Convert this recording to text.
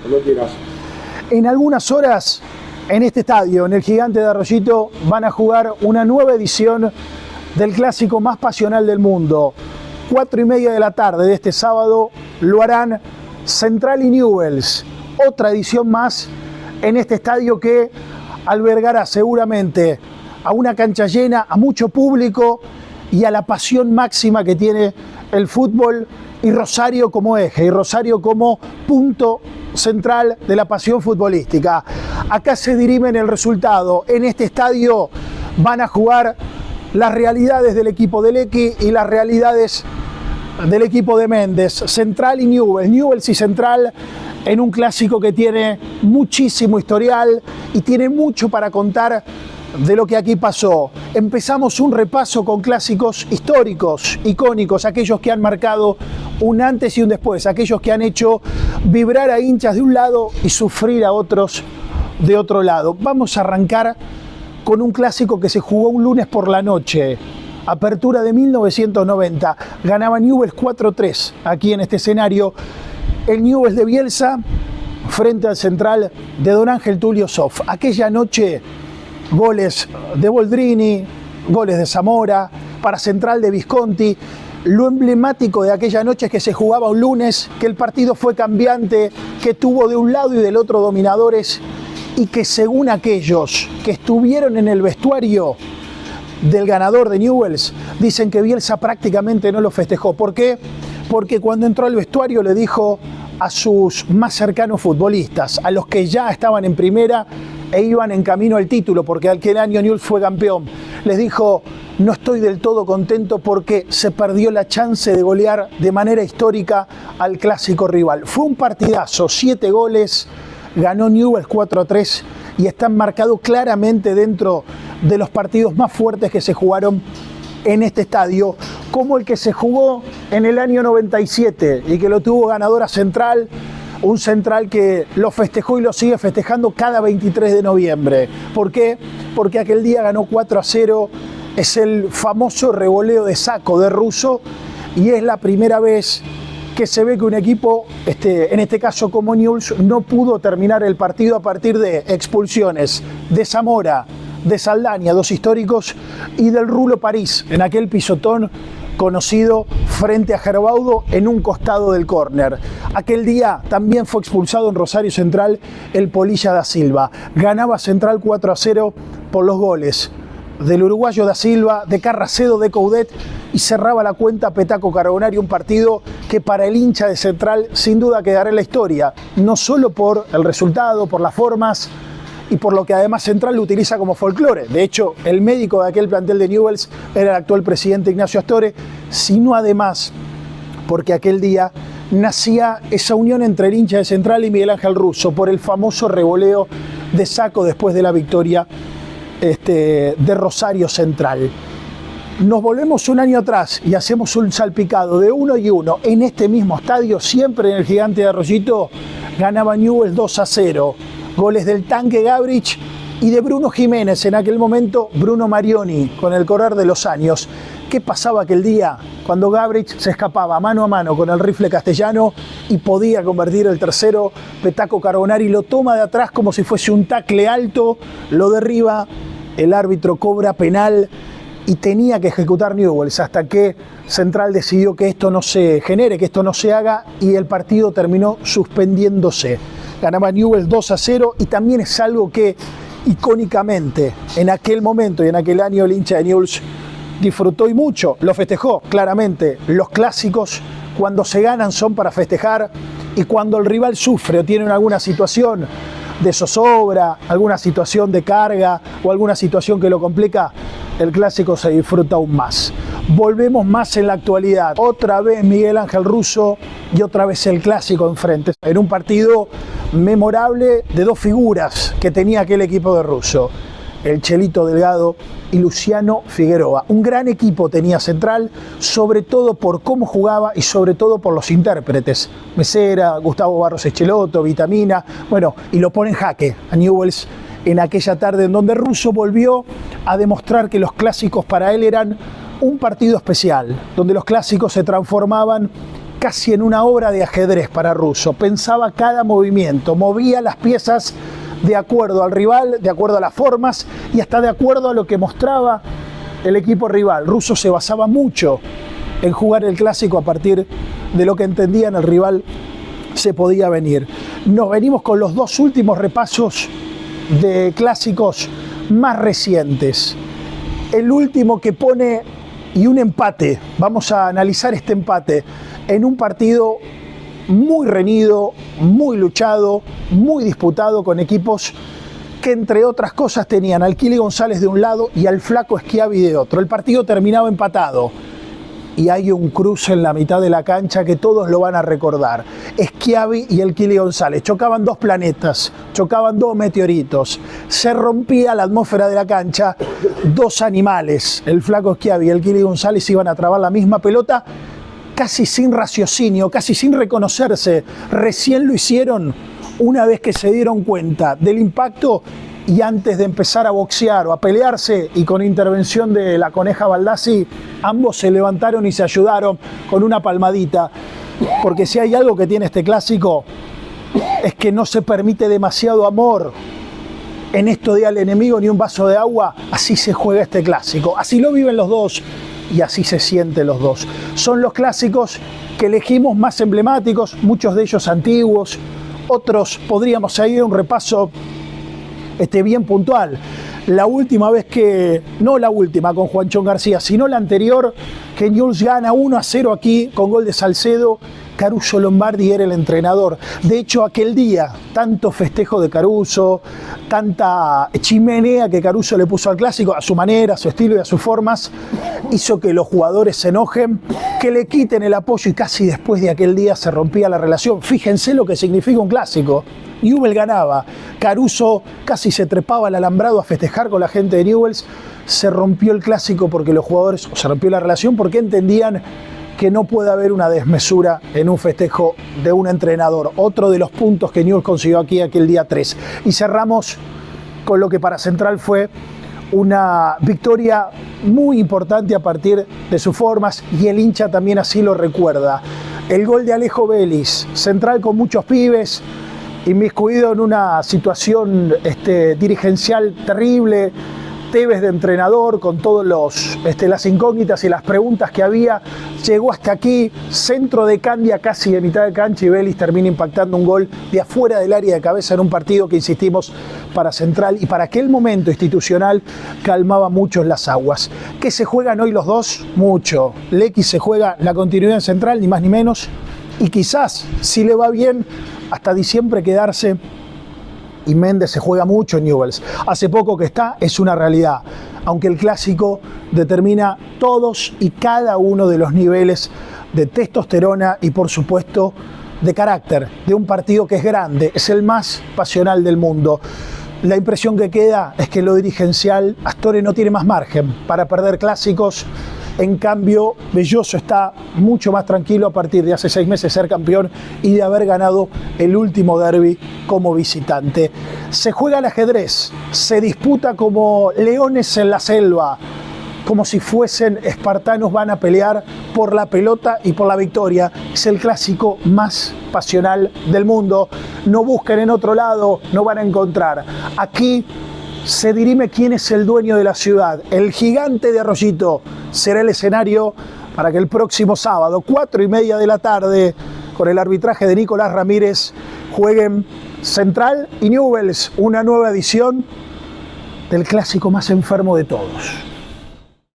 Cuando quieras. En algunas horas, en este estadio, en el Gigante de Arroyito, van a jugar una nueva edición del clásico más pasional del mundo. 4:30 de la tarde de este sábado lo harán Central y Newell's. Otra edición más en este estadio que albergará seguramente a una cancha llena, a mucho público y a la pasión máxima que tiene el fútbol, y Rosario como eje, y Rosario como punto central de la pasión futbolística. Acá se dirimen el resultado. En este estadio van a jugar las realidades del equipo de Lecky y las realidades del equipo de Méndez. Central y Newell's. Newell's y Central en un clásico que tiene muchísimo historial y tiene mucho para contar de lo que aquí pasó. Empezamos un repaso con clásicos históricos, icónicos, aquellos que han marcado un antes y un después, aquellos que han hecho vibrar a hinchas de un lado y sufrir a otros de otro lado. Vamos a arrancar con un clásico que se jugó un lunes por la noche. Apertura de 1990. Ganaba Newell's 4-3 aquí en este escenario. El Newell's de Bielsa frente al Central de Don Ángel Tulio Zoff. Aquella noche, goles de Boldrini, goles de Zamora, para Central de Visconti. Lo emblemático de aquella noche es que se jugaba un lunes, que el partido fue cambiante, que tuvo de un lado y del otro dominadores, y que según aquellos que estuvieron en el vestuario del ganador de Newell's, dicen que Bielsa prácticamente no lo festejó. ¿Por qué? Porque cuando entró al vestuario le dijo a sus más cercanos futbolistas, a los que ya estaban en primera e iban en camino al título, porque aquel año Newell's fue campeón, les dijo: no estoy del todo contento porque se perdió la chance de golear de manera histórica al clásico rival. Fue un partidazo, 7 goles, ganó Newell's 4-3 y está marcado claramente dentro de los partidos más fuertes que se jugaron en este estadio, como el que se jugó en el año 97 y que lo tuvo ganador a Central, un Central que lo festejó y lo sigue festejando cada 23 de noviembre. ¿Por qué? Porque aquel día ganó 4-0, es el famoso revoleo de saco de Russo y es la primera vez que se ve que un equipo, en este caso como Newell's, no pudo terminar el partido a partir de expulsiones de Zamora, de Saldaña, 2 históricos, y del Rulo París, en aquel pisotón conocido frente a Gerbaudo en un costado del córner. Aquel día también fue expulsado en Rosario Central el Polilla da Silva. Ganaba Central 4-0 por los goles del uruguayo da Silva, de Carracedo, de Coudet, y cerraba la cuenta Petaco Carbonari, un partido que para el hincha de Central sin duda quedará en la historia, no solo por el resultado, por las formas y por lo que además Central lo utiliza como folclore. De hecho, el médico de aquel plantel de Newell's era el actual presidente Ignacio Astore, sino además porque aquel día nacía esa unión entre el hincha de Central y Miguel Ángel Russo por el famoso revoleo de saco después de la victoria de Rosario Central. Nos volvemos un año atrás y hacemos un salpicado de 1-1 en este mismo estadio, siempre en el Gigante de Arroyito. Ganaba Newell's 2-0, goles del Tanque Gabrich y de Bruno Jiménez, en aquel momento Bruno Marioni, con el correr de los años. ¿Qué pasaba aquel día cuando Gabrich se escapaba mano a mano con el rifle castellano y podía convertir el tercero? Petaco Carbonari lo toma de atrás como si fuese un tacle alto, lo derriba, el árbitro cobra penal y tenía que ejecutar Newell's hasta que Central decidió que esto no se genere, que esto no se haga, y el partido terminó suspendiéndose. Ganaba Newell's 2-0 y también es algo que icónicamente en aquel momento y en aquel año el hincha de Newell's disfrutó y mucho, lo festejó claramente. Los clásicos, cuando se ganan, son para festejar, y cuando el rival sufre o tiene alguna situación de zozobra, alguna situación de carga o alguna situación que lo complica, el clásico se disfruta aún más. Volvemos más en la actualidad. Otra vez Miguel Ángel Russo y otra vez el clásico enfrente. En un partido memorable de 2 figuras que tenía aquel equipo de Russo: el Chelito Delgado y Luciano Figueroa. Un gran equipo tenía Central, sobre todo por cómo jugaba y sobre todo por los intérpretes. Mesera, Gustavo Barros Echeloto, Vitamina, bueno, y lo pone en jaque a Newell's en aquella tarde en donde Russo volvió a demostrar que los clásicos para él eran un partido especial, donde los clásicos se transformaban casi en una obra de ajedrez para Russo. Pensaba cada movimiento, movía las piezas de acuerdo al rival, de acuerdo a las formas y hasta de acuerdo a lo que mostraba el equipo rival. Russo se basaba mucho en jugar el clásico a partir de lo que entendían el rival se podía venir. Nos venimos con los dos últimos repasos de clásicos más recientes. El último que pone y un empate, vamos a analizar este empate en un partido muy reñido, muy luchado, muy disputado con equipos que entre otras cosas tenían al Kili González de un lado y al Flaco Schiavi de otro. El partido terminaba empatado y hay un cruce en la mitad de la cancha que todos lo van a recordar. Schiavi y el Kili González chocaban dos planetas, chocaban dos meteoritos, se rompía la atmósfera de la cancha, dos animales, el Flaco Schiavi y el Kili González iban a trabar la misma pelota casi sin raciocinio, casi sin reconocerse. Recién lo hicieron una vez que se dieron cuenta del impacto y antes de empezar a boxear o a pelearse, y con intervención de la Coneja Baldassi, ambos se levantaron y se ayudaron con una palmadita, porque si hay algo que tiene este clásico es que no se permite demasiado amor en esto de al enemigo ni un vaso de agua. Así se juega este clásico, así lo viven los dos y así se sienten los dos. Son los clásicos que elegimos más emblemáticos, muchos de ellos antiguos, otros podríamos seguir un repaso bien puntual. La última vez que, no la última con Juanchón García, sino la anterior, que Newell's gana 1-0 aquí con gol de Salcedo, Caruso Lombardi era el entrenador. De hecho, aquel día, tanto festejo de Caruso, tanta chimenea que Caruso le puso al clásico, a su manera, a su estilo y a sus formas, hizo que los jugadores se enojen, que le quiten el apoyo y casi después de aquel día se rompía la relación. Fíjense lo que significa un clásico. Newell's ganaba, Caruso casi se trepaba al alambrado a festejar con la gente de Newell's, se rompió el clásico porque los jugadores, o se rompió la relación porque entendían que no puede haber una desmesura en un festejo de un entrenador. Otro de los puntos que Newell's consiguió aquí aquel día 3. Y cerramos con lo que para Central fue una victoria muy importante a partir de sus formas, y el hincha también así lo recuerda. El gol de Alejo Vélez, Central con muchos pibes, inmiscuido en una situación dirigencial terrible, Tevez de entrenador, con todas las incógnitas y las preguntas que había, llegó hasta aquí, centro de Candia casi de mitad de cancha, y Vélez termina impactando un gol de afuera del área de cabeza en un partido que, insistimos, para Central y para aquel momento institucional calmaba mucho las aguas. ¿Qué se juegan hoy los dos? Mucho. Lecky se juega la continuidad en Central, ni más ni menos, y quizás, si le va bien, hasta diciembre quedarse. Y Méndez se juega mucho en Newell's. Hace poco que está, es una realidad. Aunque el clásico determina todos y cada uno de los niveles de testosterona y, por supuesto, de carácter de un partido que es grande, es el más pasional del mundo. La impresión que queda es que lo dirigencial, Astore no tiene más margen para perder clásicos. En cambio, Belloso está mucho más tranquilo a partir de hace 6 meses ser campeón y de haber ganado el último derbi como visitante. Se juega al ajedrez, se disputa como leones en la selva, como si fuesen espartanos, van a pelear por la pelota y por la victoria. Es el clásico más pasional del mundo. No busquen en otro lado, no van a encontrar. Aquí se dirime quién es el dueño de la ciudad. El Gigante de Arroyito será el escenario para que el próximo sábado, 4:30 de la tarde, con el arbitraje de Nicolás Ramírez, jueguen Central y Newell's, una nueva edición del clásico más enfermo de todos.